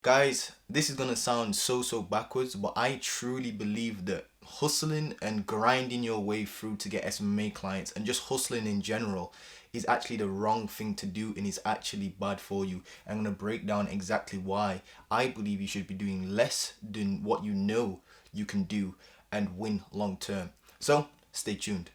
Guys, this is gonna sound so backwards, but I truly believe that hustling and grinding your way through to get SMMA clients and just hustling in general is actually the wrong thing to do and is actually bad for you. I'm gonna break down exactly why I believe you should be doing less than what you know you can do and win long term. So stay tuned.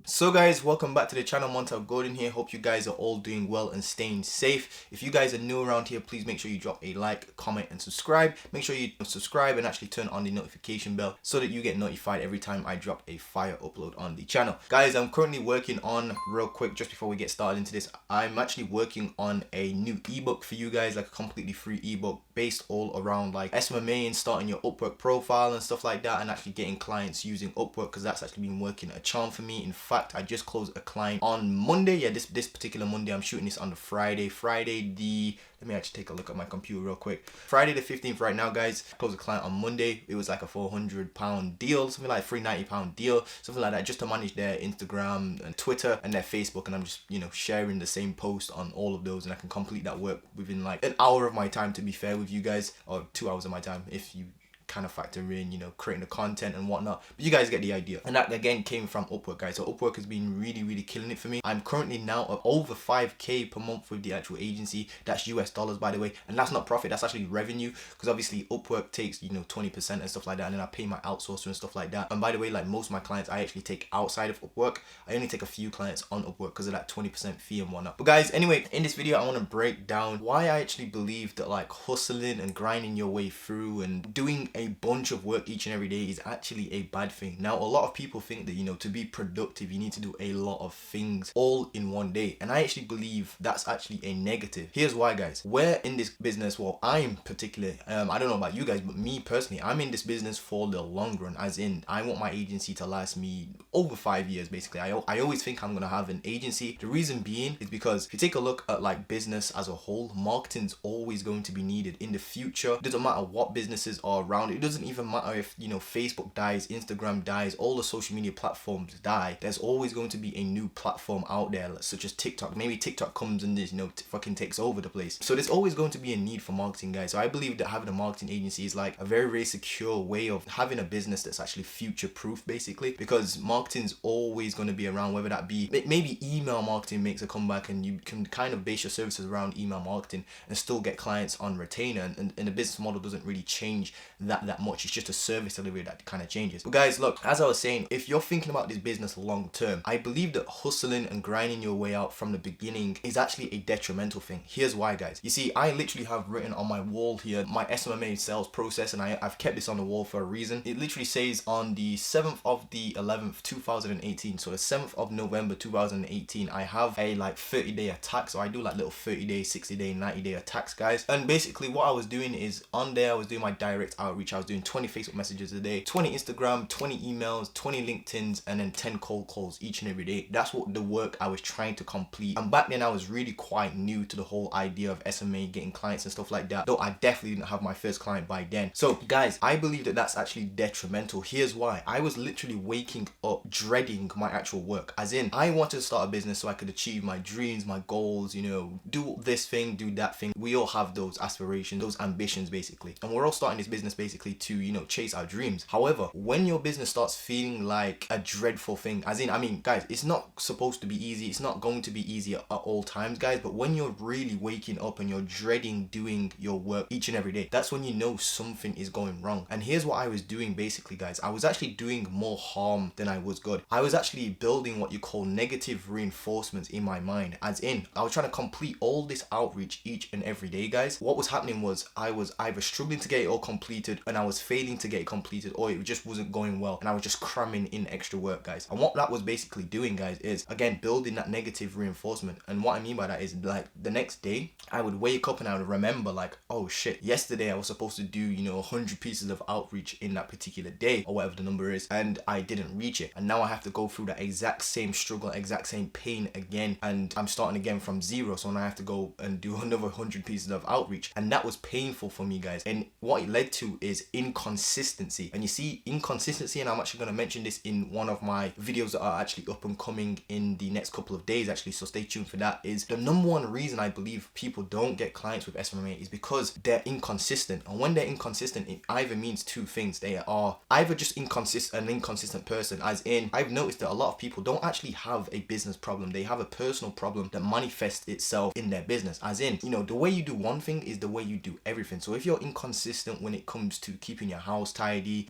So guys, welcome back to the channel. Montel Gordon here. Hope you guys are all doing well and staying safe. If you guys are new around here, please make sure you drop a like, comment and subscribe. Make sure you subscribe and actually turn on the notification bell so that you get notified every time I drop a fire upload on the channel. Guys, I'm currently working on, real quick just before we get started into this, I'm actually working on a new ebook for you guys, like a completely free ebook based all around like SMMA and starting your Upwork profile and stuff like that, and actually getting clients using Upwork, because that's actually been working a charm for me. In fact, I just closed a client on Monday. Yeah, this particular Monday. I'm shooting this on the Friday the, let me actually take a look at my computer real quick. Friday the 15th right now, guys. Closed a client on Monday. It was like a £400 deal, something like a £390 deal, something like that, just to manage their Instagram and Twitter and their Facebook. And I'm just, sharing the same post on all of those, and I can complete that work within like an hour of my time, to be fair with you guys, or 2 hours of my time if you kind of factor in, creating the content and whatnot. But you guys get the idea. And that again came from Upwork, guys. So Upwork has been really killing it for me. I'm currently now at over 5k per month with the actual agency. That's US dollars, by the way. And that's not profit, that's actually revenue, because obviously Upwork takes 20% and stuff like that, and then I pay my outsourcer and stuff like that. And by the way, like most of my clients I actually take outside of Upwork. I only take a few clients on Upwork because of that 20% fee and whatnot. But guys, anyway, in this video I want to break down why I actually believe that like hustling and grinding your way through and doing a bunch of work each and every day is actually a bad thing. Now, a lot of people think that, to be productive, you need to do a lot of things all in one day. And I actually believe that's actually a negative. Here's why, guys. We're in this business, well, I'm particularly, I don't know about you guys, but me personally, I'm in this business for the long run, as in, I want my agency to last me over 5 years, basically. I always think I'm going to have an agency. The reason being is because if you take a look at like business as a whole, marketing's always going to be needed in the future. It doesn't matter what businesses are around. It doesn't even matter if Facebook dies, Instagram dies, all the social media platforms die. There's always going to be a new platform out there, such as TikTok. Maybe TikTok comes and this fucking takes over the place. So there's always going to be a need for marketing, guys. So I believe that having a marketing agency is like a very secure way of having a business that's actually future proof, basically, because marketing's always going to be around, whether that be maybe email marketing makes a comeback and you can kind of base your services around email marketing and still get clients on retainer, and the business model doesn't really change that much. It's just a service delivery that kind of changes. But guys, look, as I was saying, if you're thinking about this business long term, I believe that hustling and grinding your way out from the beginning is actually a detrimental thing. Here's why, guys. You see, I literally have written on my wall here my SMMA sales process, and I've kept this on the wall for a reason. It literally says on the 7th of the 11th 2018, so the 7th of November 2018, I have a like 30-day attack. So I do like little 30-day, 60-day, 90-day attacks, guys. And basically what I was doing is, on there I was doing my direct outreach. I was doing 20 Facebook messages a day, 20 Instagram, 20 emails, 20 LinkedIn's, and then 10 cold calls each and every day. That's what the work I was trying to complete. And back then I was really quite new to the whole idea of SMA, getting clients and stuff like that, though I definitely didn't have my first client by then. So guys, I believe that that's actually detrimental. Here's why. I was literally waking up dreading my actual work, as in I wanted to start a business so I could achieve my dreams, my goals, do this thing, do that thing. We all have those aspirations, those ambitions, basically, and we're all starting this business basically to chase our dreams. However, when your business starts feeling like a dreadful thing, as in, I mean, guys, it's not supposed to be easy. It's not going to be easy at all times, guys. But when you're really waking up and you're dreading doing your work each and every day, that's when you know something is going wrong. And here's what I was doing, basically, guys. I was actually doing more harm than I was good. I was actually building what you call negative reinforcements in my mind, as in, I was trying to complete all this outreach each and every day, guys. What was happening was I was either struggling to get it all completed, and I was failing to get it completed, or it just wasn't going well and I was just cramming in extra work, guys. And what that was basically doing, guys, is again building that negative reinforcement. And what I mean by that is, like, the next day I would wake up and I would remember, like, oh shit, yesterday I was supposed to do, you know, 100 pieces of outreach in that particular day, or whatever the number is, and I didn't reach it. And now I have to go through that exact same struggle, exact same pain again, and I'm starting again from zero. So now I have to go and do another 100 pieces of outreach, and that was painful for me, guys. And what it led to is inconsistency. And you see, inconsistency, and I'm actually going to mention this in one of my videos that are actually up and coming in the next couple of days, actually, so stay tuned for that. Is the number one reason I believe people don't get clients with SMMA is because they're inconsistent. And when they're inconsistent, it either means two things. They are either just an inconsistent person, as in, I've noticed that a lot of people don't actually have a business problem. They have a personal problem that manifests itself in their business, as in, you know, the way you do one thing is the way you do everything. So if you're inconsistent when it comes to keeping your house tidy,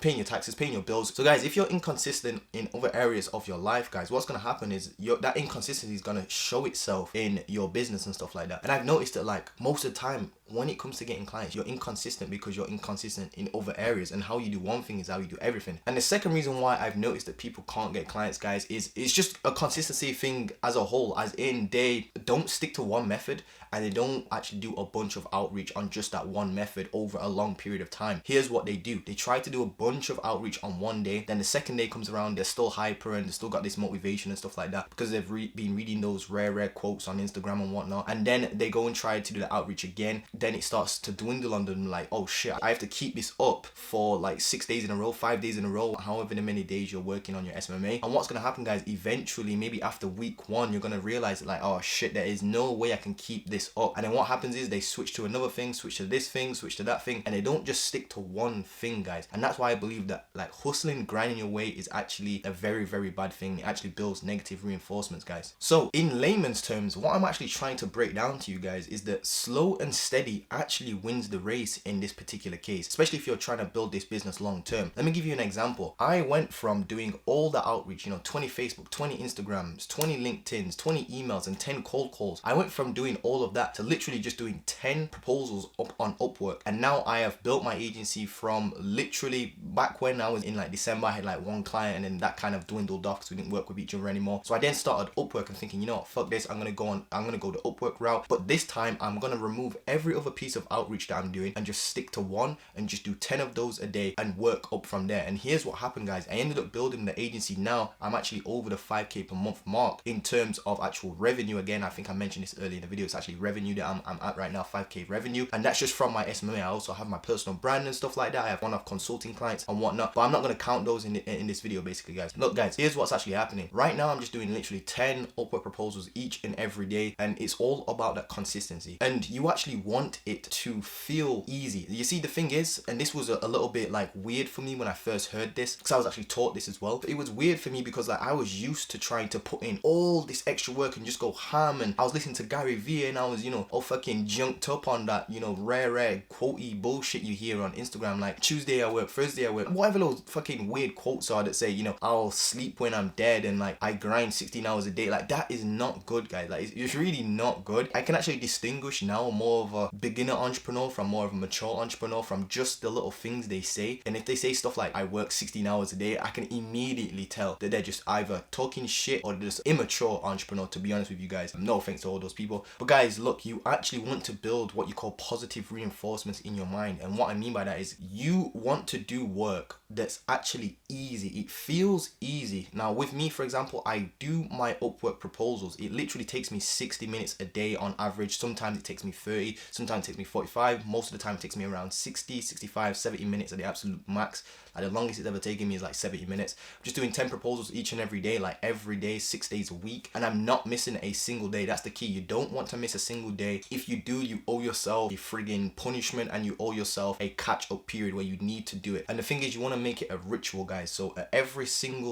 paying your taxes, paying your bills, so guys, if you're inconsistent in other areas of your life, guys, what's going to happen is that inconsistency is going to show itself in your business and stuff like that. And I've noticed that, like, most of the time when it comes to getting clients, you're inconsistent because you're inconsistent in other areas, and how you do one thing is how you do everything. And the second reason why I've noticed that people can't get clients, guys, is it's just a consistency thing as a whole, as in they don't stick to one method, and they don't actually do a bunch of outreach on just that one method over a long period of time. Here's what they do. They try to do a bunch of outreach on one day, then the second day comes around, they're still hyper and they still got this motivation and stuff like that because they've been reading those rare quotes on Instagram and whatnot, and then they go and try to do the outreach again. Then it starts to dwindle on them, like, oh shit, I have to keep this up for like 6 days in a row, 5 days in a row, however many days you're working on your SMMA. And what's going to happen, guys, eventually, maybe after week 1, you're going to realize that, like, oh shit, there is no way I can keep this up. And then what happens is they switch to another thing, switch to this thing, switch to that thing, and they don't just stick to one thing, guys. And that's why I believe that, like, hustling, grinding your way is actually a very, very bad thing. It actually builds negative reinforcements, guys. So in layman's terms, what I'm actually trying to break down to you guys is that slow and steady actually wins the race in this particular case, especially if you're trying to build this business long term. Let me give you an example. I went from doing all the outreach, you know, 20 Facebook, 20 Instagrams, 20 LinkedIns, 20 emails, and 10 cold calls. I went from doing all of that to literally just doing 10 proposals up on Upwork. And now I have built my agency from literally back when I was in like December, I had like one client, and then that kind of dwindled off because we didn't work with each other anymore. So I then started Upwork and thinking, you know what, fuck this, I'm gonna go the Upwork route, but this time I'm gonna remove every other piece of outreach that I'm doing and just stick to one and just do 10 of those a day and work up from there. And here's what happened, guys. I ended up building the agency. Now I'm actually over the 5k per month mark in terms of actual revenue. Again, I think I mentioned this earlier in the video. It's actually revenue that I'm at right now, 5k revenue, and that's just from my SMMA. I also have my personal brand and stuff like that. I have one-off consulting clients and whatnot, but I'm not going to count those in this video, basically, guys. Look, guys, here's what's actually happening right now. I'm just doing literally 10 Upwork proposals each and every day, and it's all about that consistency. And you actually want it to feel easy. You see, the thing is, and this was a little bit like weird for me when I first heard this, because I was actually taught this as well, but it was weird for me because, like, I was used to trying to put in all this extra work and just go ham, and I was listening to Gary Vee, and I was, you know, all fucking junked up on that, you know, rare quotey bullshit you hear on Instagram, like Tuesday I work, Thursday I work, whatever those fucking weird quotes are that say, you know, I'll sleep when I'm dead, and like I grind 16 hours a day. Like, that is not good, guys. Like, it's really not good. I can actually distinguish now more of a beginner entrepreneur from more of a mature entrepreneur from just the little things they say. And if they say stuff like I work 16 hours a day, I can immediately tell that they're just either talking shit or they're just immature entrepreneur, to be honest with you guys. No offense to all those people, but guys, look, you actually want to build what you call positive reinforcements in your mind. And what I mean by that is you want to do work that's actually easy. It feels easy. Now with me, for example, I do my Upwork proposals. It literally takes me 60 minutes a day on average. Sometimes it takes me 30, sometimes it takes me 45. Most of the time it takes me around 60, 65, 70 minutes at the absolute max. Like, the longest it's ever taken me is like 70 minutes. I'm just doing 10 proposals each and every day, like every day, 6 days a week. And I'm not missing a single day. That's the key. You don't want to miss a single day. If you do, you owe yourself a friggin' punishment, and you owe yourself a catch-up period where you need to do it. And the thing is, you want to make it a ritual, guys. So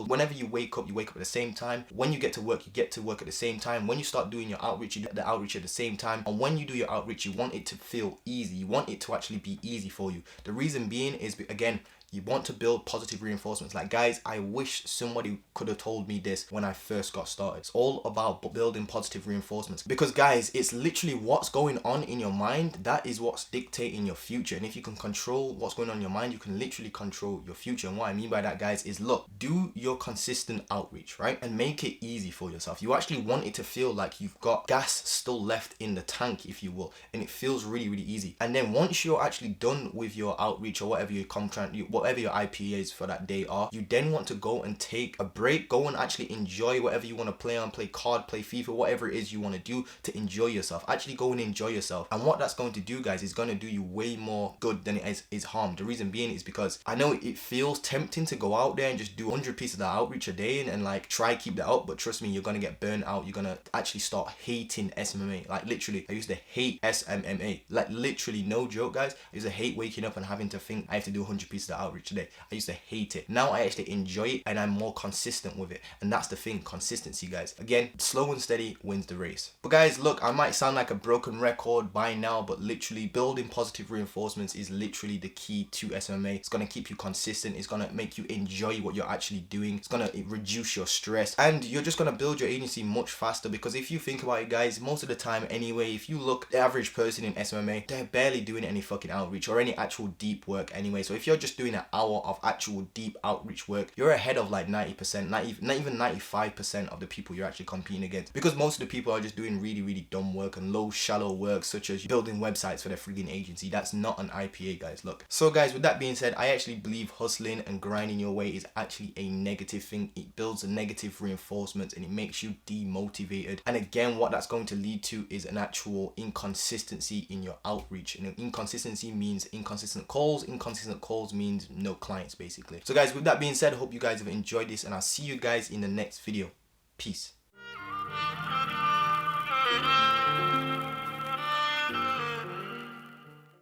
whenever you wake up at the same time. When you get to work, you get to work at the same time. When you start doing your outreach, you do the outreach at the same time. And when you do your outreach, you want it to feel easy. You want it to actually be easy for you. The reason being is, again, You want to build positive reinforcements. Like, guys, I wish somebody could have told me this when I first got started. It's all about building positive reinforcements, because guys, it's literally what's going on in your mind that is what's dictating your future. And if you can control what's going on in your mind, you can literally control your future. And what I mean by that, guys, is look, do your consistent outreach, right? And make it easy for yourself. You actually want it to feel like you've got gas still left in the tank, if you will, and it feels really, really easy. And then once you're actually done with your outreach or whatever your contract, whatever your IPAs for that day are, you then want to go and take a break, go and actually enjoy whatever you want to play on, play card, play FIFA, whatever it is you want to do to enjoy yourself. Actually go and enjoy yourself. And what that's going to do, guys, is going to do you way more good than it is harm. The reason being is because I know it feels tempting to go out there and just do 100 pieces of outreach a day and like try keep that up, but trust me, you're going to get burnt out. You're going to actually start hating SMMA. Like, literally, I used to hate SMMA. Like, literally, no joke, guys. I used to hate waking up and having to think I have to do 100 pieces of outreach today. I used to hate it. Now I actually enjoy it and I'm more consistent with it. And that's the thing, consistency, guys. Again, slow and steady wins the race. But guys, look, I might sound like a broken record by now, but literally building positive reinforcements is literally the key to SMMA. It's going to keep you consistent. It's going to make you enjoy what you're actually doing. It's going to reduce your stress, and you're just going to build your agency much faster. Because if you think about it, guys, most of the time anyway, if you look, the average person in SMMA, they're barely doing any fucking outreach or any actual deep work anyway. So if you're just doing an hour of actual deep outreach work, you're ahead of like 90%, not even 95% of the people you're actually competing against. Because most of the people are just doing really, really dumb work and low, shallow work, such as building websites for their frigging agency. That's not an IPA, guys. Look. So guys, with that being said, I actually believe hustling and grinding your way is actually a negative thing. It builds a negative reinforcement and it makes you demotivated. And again, what that's going to lead to is an actual inconsistency in your outreach. And inconsistency means inconsistent calls. Inconsistent calls means no clients, basically. So guys, with that being said, I hope you guys have enjoyed this and I'll see you guys in the next video. Peace.